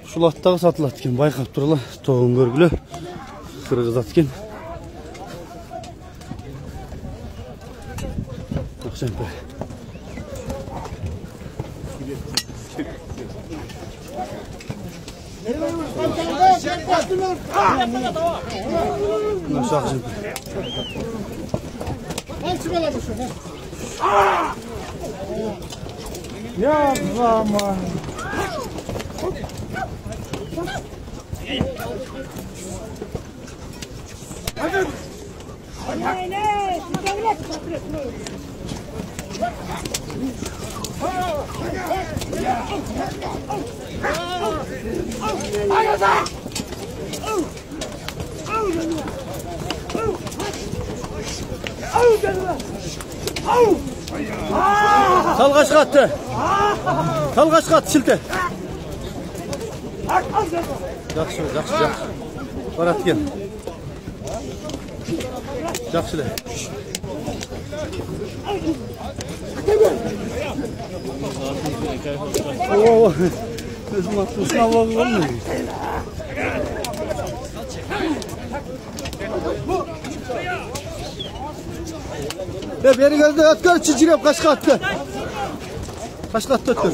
Ушул аттагы сатылат экен, байкап тургула, тоогун көргүлө. Кыргыз ат экен. Акчампер. Ya zaman. Talgaçka attı. Talgaçka attı şilte. Жақсы. Барат кен. Жақсы. О, өзім атысына бағылған. Beri gözde ötkör çiçirep kaşka attı. Kaşka attı ötkör.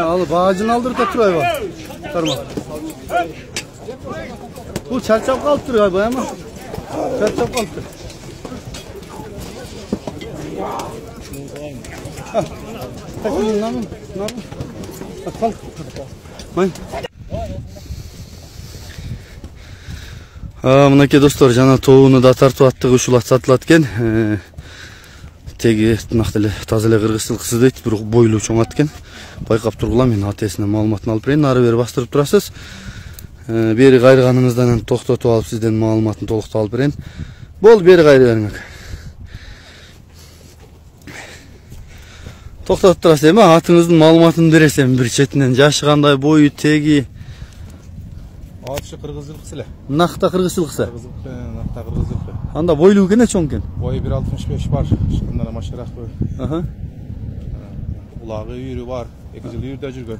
Alıp ağacını aldırıp da turayı var. Tarma. Bu çarçap kalıp duruyor bu ama. Çarçap kalıp duruyor. Kaçın lan mı? Kalıp. Mayın. Мынакей достор, жана тобуну да тартып аттык ушул ат сатылат экен. Теги тынакта эле таза эле кыргыз жылкысы дейт, бирок бойлуу чоң ат экен. Байкап тургула, мен ат ээсинен маалыматын алып берейин. Ары бери бастырып турасыз. Бери кайрыганыңыздан токтотуп алып сизден маалыматын толуктап алып берейин. Болду, бери кайры бериңер. Токтотуп турасыз эми, атыңыздын маалыматын бересем, бир четинен жашы кандай, бою, теги. Атышы кыргыз жылкысы эле. Накта кыргыз жылкысы. Накта кыргыз жылкы. Анда бойлуу экен, чоң экен. Бою 1.65 бар. Ушундан машыраак бой. Улагы үйрү бар. 2 жыл үйрүдө жүргөн.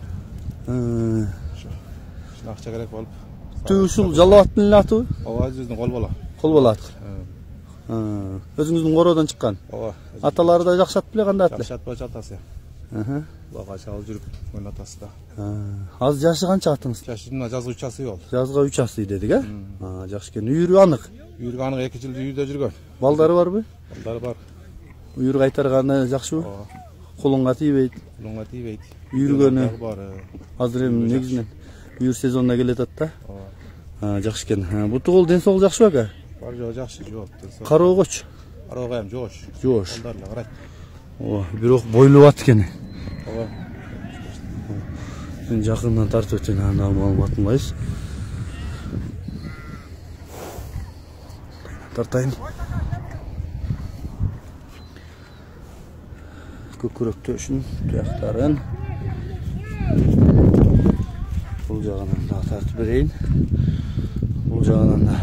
Ушуна акча керек болуп. Ушул жалбаттын эле аты? Ооба, өзүбүздүн кол бала. Кол бала ат. Өзүңүздүн короодон чыккан. Ооба. Аталары да жакшы ат беле, кандай ат эле? Жакшы ат болчу атасы. Булага чалып жүрүп, мын атасы да. Азыр жашы канча атыңыз? Жашы мына жазга 3 асы болду. Жазга 3 асы дедик, жакшы экен. Үйрү анык. Үйрү анык 2 жыл үйрүдө жүргөн. Балдары барбы? Балдары бар. Үйрү кайтарганы жакшыбы? Колуңга тийбейт. Колуңга тийбейт. Үйрүгөнү бар. Азыр эми негизинен үйрү сезонуна келет ат да. Жакшы экен. Буту кол ден соолук жакшыбы ака? Бар, жакшы, жок. Кароогочу. Кароого ham жош. Балдары карайт. Бирок бойлуу ат экен. Ооба. Мен жакындан тартып өтөйүн, анан маалыматын алайбыз. Тартайын. Көкүрөктөшүн, туяктарын. Бул жагынан да тартып берейин. Бул жагынан да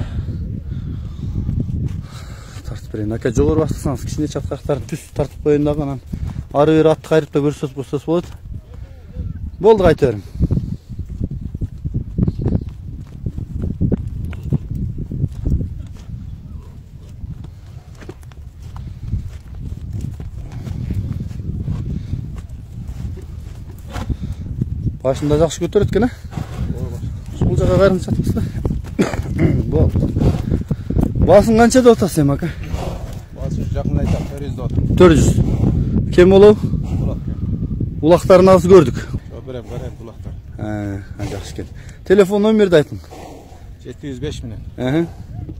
тартып берейин. Ака жогору бастырсаңыз, кичине чаткактарын түз тартып коеюн дагы, анан ары бери атты кайрып да көрсөтсөз болот. Болду, кайта берим. Башында жакшы көтөрөт экен, Ушул жака кайрын чатпыз да. Болду. Басын канча деп атасыз эми, ака? Басы жакын айтам, 400 деп атам. 400. Кем болобу? Улактарын азыр көрдүк. Берем, булактар. Жакшы экен. Телефон номерди айтың. 705 менен.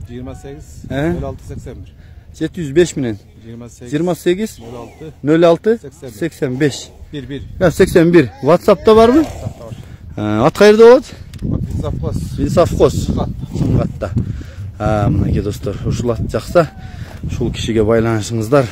28 0681. 705 менен 28 06 06 85. 11. 81. WhatsApp'ta барбы? Ат кайерде болот? Совхоз. Чыңгатта. Мынакей достор, ушул ат жакса, ушул кишиге байланышыңыздар.